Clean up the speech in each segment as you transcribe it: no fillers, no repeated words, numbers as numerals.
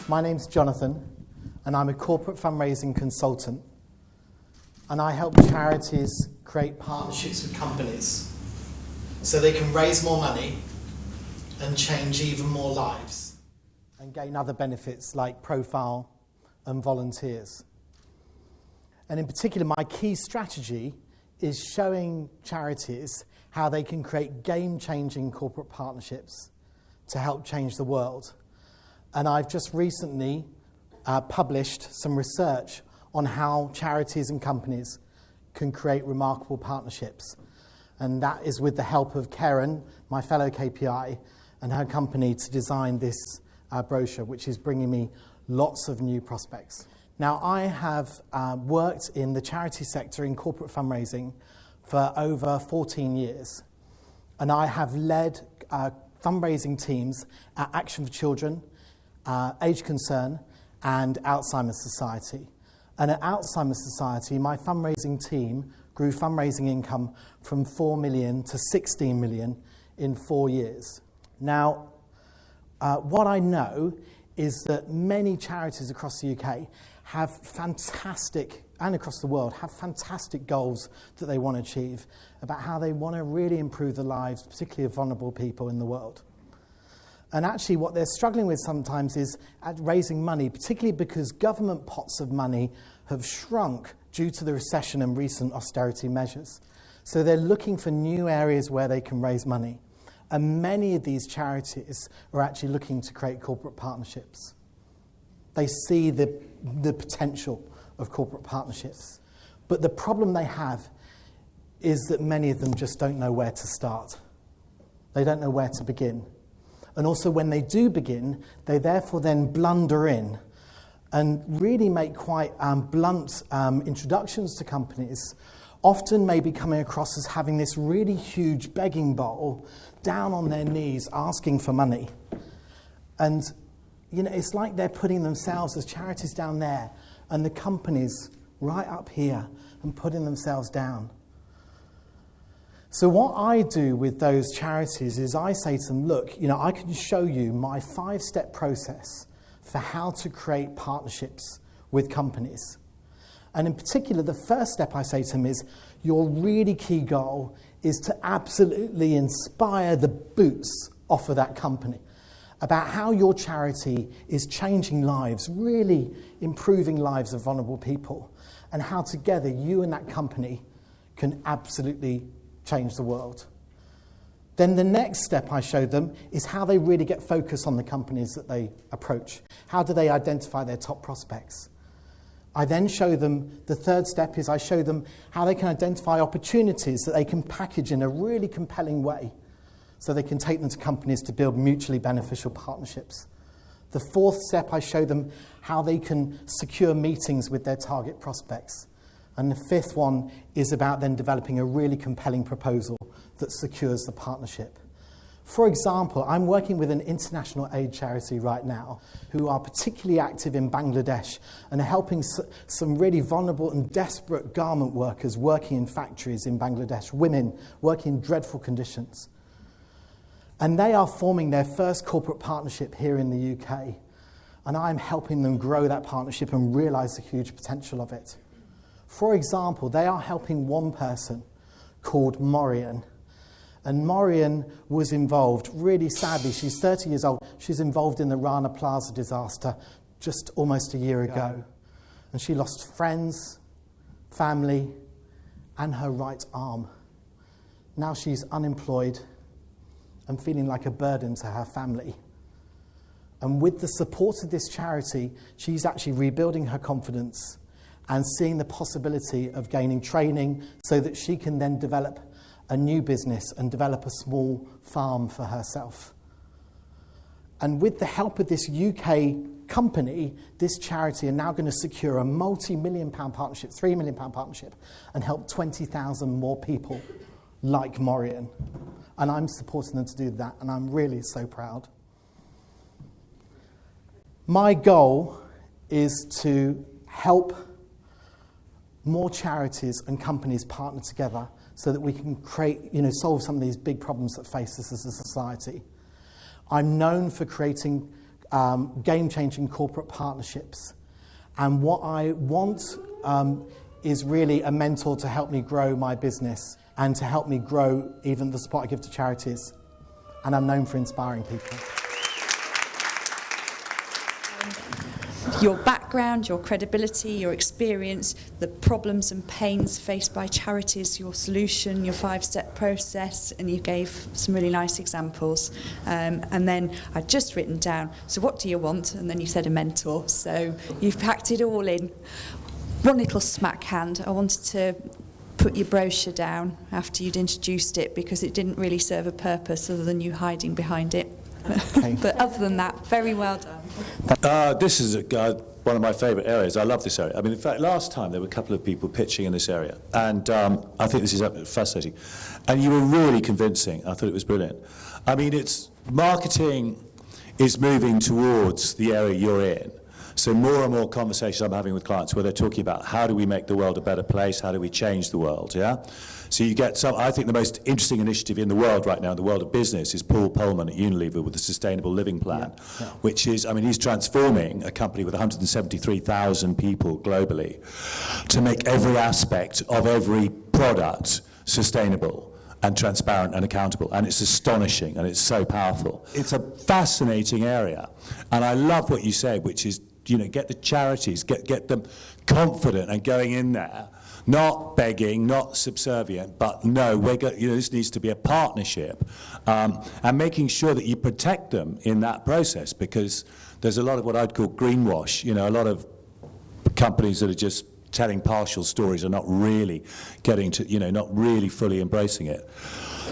My name's Jonathan, and I'm a corporate fundraising consultant. And I help charities create partnerships with companies so they can raise more money and change even more lives and gain other benefits like profile and volunteers. And in particular, my key strategy is showing charities how they can create game-changing corporate partnerships to help change the world. And I've just recently published some research on how charities and companies can create remarkable partnerships. And that is with the help of Karen, my fellow KPI, and her company to design this brochure, which is bringing me lots of new prospects. Now, I have worked in the charity sector in corporate fundraising for over 14 years. And I have led fundraising teams at Action for Children, Age Concern, and Alzheimer's Society. And at Alzheimer's Society, my fundraising team grew fundraising income from 4 million to 16 million in 4 years. Now, what I know is that many charities across the UK have fantastic, and across the world, have fantastic goals that they want to achieve about how they want to really improve the lives, particularly of vulnerable people in the world. And actually what they're struggling with sometimes is at raising money, particularly because government pots of money have shrunk due to the recession and recent austerity measures. So they're looking for new areas where they can raise money. And many of these charities are actually looking to create corporate partnerships. They see the potential of corporate partnerships. But the problem they have is that many of them just don't know where to start. They don't know where to begin. And also when they do begin, they therefore then blunder in and really make quite blunt introductions to companies, often maybe coming across as having this really huge begging bowl down on their knees asking for money. And you know, it's like they're putting themselves as charities down there and the companies right up here and putting themselves down. So what I do with those charities is I say to them, look, you know, I can show you my 5-step process for how to create partnerships with companies. And in particular, the first step I say to them is your really key goal is to absolutely inspire the boots off of that company about how your charity is changing lives, really improving lives of vulnerable people, and how together you and that company can absolutely change the world. Then the next step I show them is how they really get focused on the companies that they approach. How do they identify their top prospects? I then show them, the third step is I show them how they can identify opportunities that they can package in a really compelling way so they can take them to companies to build mutually beneficial partnerships. The fourth step, I show them how they can secure meetings with their target prospects. And the fifth one is about then developing a really compelling proposal that secures the partnership. For example, I'm working with an international aid charity right now who are particularly active in Bangladesh and are helping some really vulnerable and desperate garment workers working in factories in Bangladesh, women working in dreadful conditions. And they are forming their first corporate partnership here in the UK. And I'm helping them grow that partnership and realise the huge potential of it. For example, they are helping one person called Morian. And Morian was involved, really sadly, she's 30 years old, she's involved in the Rana Plaza disaster just almost a year ago. And she lost friends, family, and her right arm. Now she's unemployed and feeling like a burden to her family. And with the support of this charity, she's actually rebuilding her confidence and seeing the possibility of gaining training so that she can then develop a new business and develop a small farm for herself. And with the help of this UK company, this charity are now going to secure a multi-million-pound partnership, £3 million partnership, and help 20,000 more people like Morian. And I'm supporting them to do that, and I'm really so proud. My goal is to help more charities and companies partner together so that we can solve some of these big problems that face us as a society. I'm known for creating game-changing corporate partnerships. And what I want is really a mentor to help me grow my business and to help me grow even the support I give to charities. And I'm known for inspiring people. Your background, your credibility, your experience, the problems and pains faced by charities, your solution, your 5-step process, and you gave some really nice examples. And then I'd just written down, so what do you want? And then you said a mentor. So you've packed it all in. One little smack hand, I wanted to put your brochure down after you'd introduced it because it didn't really serve a purpose other than you hiding behind it. Okay. But other than that, very well done. This is one of my favourite areas. I love this area. I mean, in fact, last time there were a couple of people pitching in this area, and I think this is fascinating. And you were really convincing. I thought it was brilliant. I mean, it's marketing is moving towards the area you're in. So more and more conversations I'm having with clients where they're talking about how do we make the world a better place, how do we change the world, yeah? So you get some, I think the most interesting initiative in the world right now, in the world of business, is Paul Polman at Unilever with the Sustainable Living Plan, which is, I mean, he's transforming a company with 173,000 people globally to make every aspect of every product sustainable and transparent and accountable, and it's astonishing and it's so powerful. It's a fascinating area, and I love what you said, which is, you know, get the charities, get them confident and going in there, not begging, not subservient, but no, this needs to be a partnership, and making sure that you protect them in that process, because there's a lot of what I'd call greenwash, you know, a lot of companies that are just telling partial stories are not really getting to, you know, not really fully embracing it.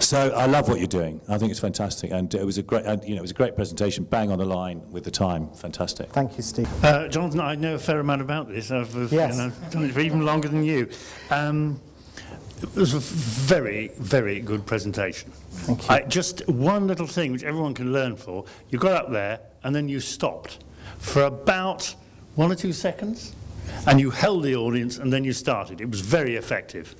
So I love what you're doing. I think it's fantastic, and it was a great, it was a great presentation, bang on the line with the time. Fantastic. Thank you, Steve. Jonathan, I know a fair amount about this. I've done it for even longer than you. It was a very, very good presentation. Thank you. Just one little thing which everyone can learn for. You got up there and then you stopped for about 1 or 2 seconds. And you held the audience and then you started. It was very effective.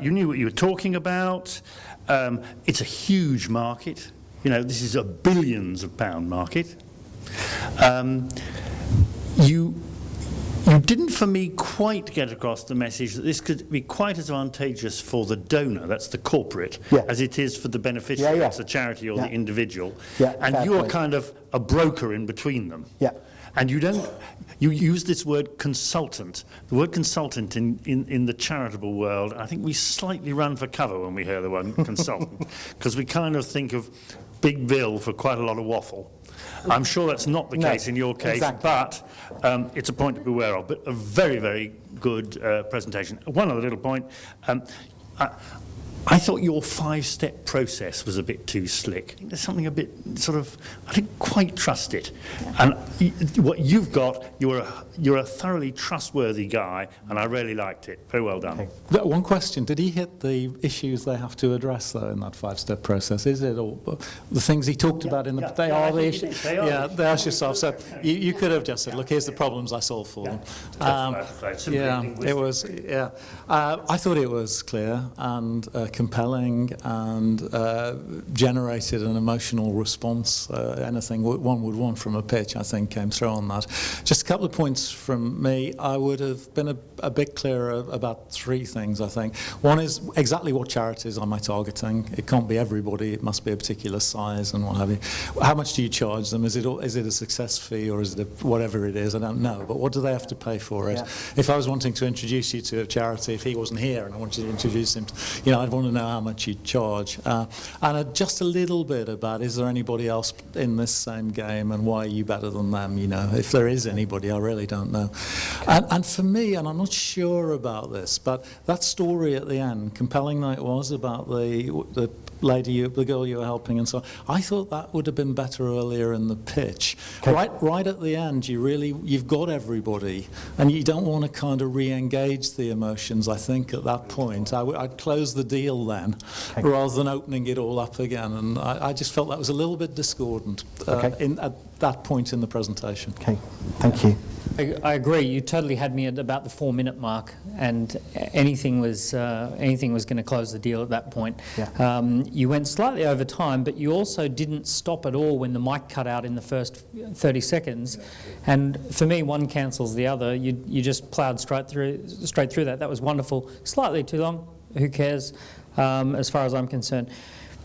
You knew what you were talking about. It's a huge market. You know, this is a billions of pound market. You didn't, for me, quite get across the message that this could be quite as advantageous for the donor, that's the corporate, as it is for the beneficiary, that's the charity or the individual. And you're kind of a broker in between them. And you use this word consultant. The word consultant in the charitable world, I think we slightly run for cover when we hear the word consultant, because we kind of think of Big Bill for quite a lot of waffle. I'm sure that's not the case in your case, but it's a point to be aware of. But a very, very good presentation. One other little point. I thought your 5-step process was a bit too slick. I think there's something a bit sort of, I didn't quite trust it. And what you've got, you're a thoroughly trustworthy guy, and I really liked it. Very well done. Okay. One question, did he hit the issues they have to address, though, in that 5-step process? Is it all the things he talked about in the... They are the issues. They ask yourself. So you could have just said, look, here's the problems I solved for them. It was, I thought it was clear and compelling and generated an emotional response. Anything one would want from a pitch, I think, came through on that. Just a couple of points from me. I would have been a bit clearer about 3 things, I think. One is exactly what charities am I targeting? It can't be everybody. It must be a particular size and what have you. How much do you charge them? Is it a success fee or is it whatever it is? I don't know. But what do they have to pay for it? If I was wanting to introduce you to a charity, if he wasn't here and I wanted to introduce him, I'd want to know how much you'd charge. And just a little bit about, is there anybody else in this same game and why are you better than them? If there is anybody, I really don't know. And for me, and I'm not sure about this, but that story at the end, compelling though it was about the lady, the girl you were helping and so on, I thought that would have been better earlier in the pitch. Right at the end, you've got everybody and you don't want to kind of re-engage the emotions, I think, at that point. I'd close the deal then, rather than opening it all up again. And I just felt that was a little bit discordant at that point in the presentation. Okay, thank you. I agree. You totally had me at about the 4-minute mark, and anything was going to close the deal at that point. Yeah. You went slightly over time, but you also didn't stop at all when the mic cut out in the first 30 seconds. And for me, one cancels the other. You just ploughed straight through that. That was wonderful. Slightly too long. Who cares? As far as I'm concerned.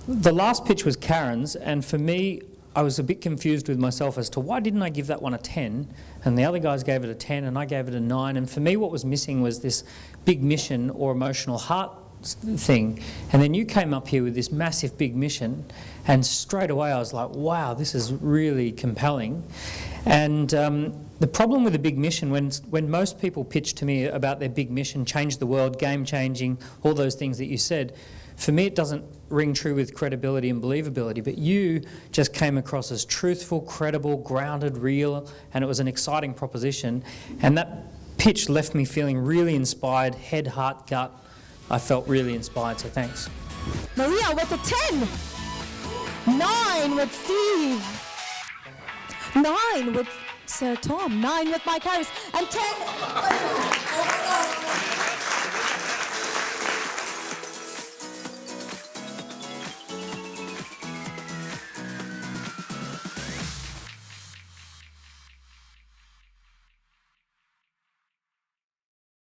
The last pitch was Karen's, and for me, I was a bit confused with myself as to why didn't I give that one a 10, and the other guys gave it a 10 and I gave it a 9, and for me what was missing was this big mission or emotional heart thing, and then you came up here with this massive big mission, and straight away I was like, wow, this is really compelling. And the problem with a big mission, when most people pitch to me about their big mission, change the world, game changing, all those things that you said, for me it doesn't ring true with credibility and believability, but you just came across as truthful, credible, grounded, real, and it was an exciting proposition. And that pitch left me feeling really inspired, head, heart, gut. I felt really inspired, so thanks. Maria with a 10. 9 with Steve. 9 with Sir Tom. 9 with Mike Harris. And 10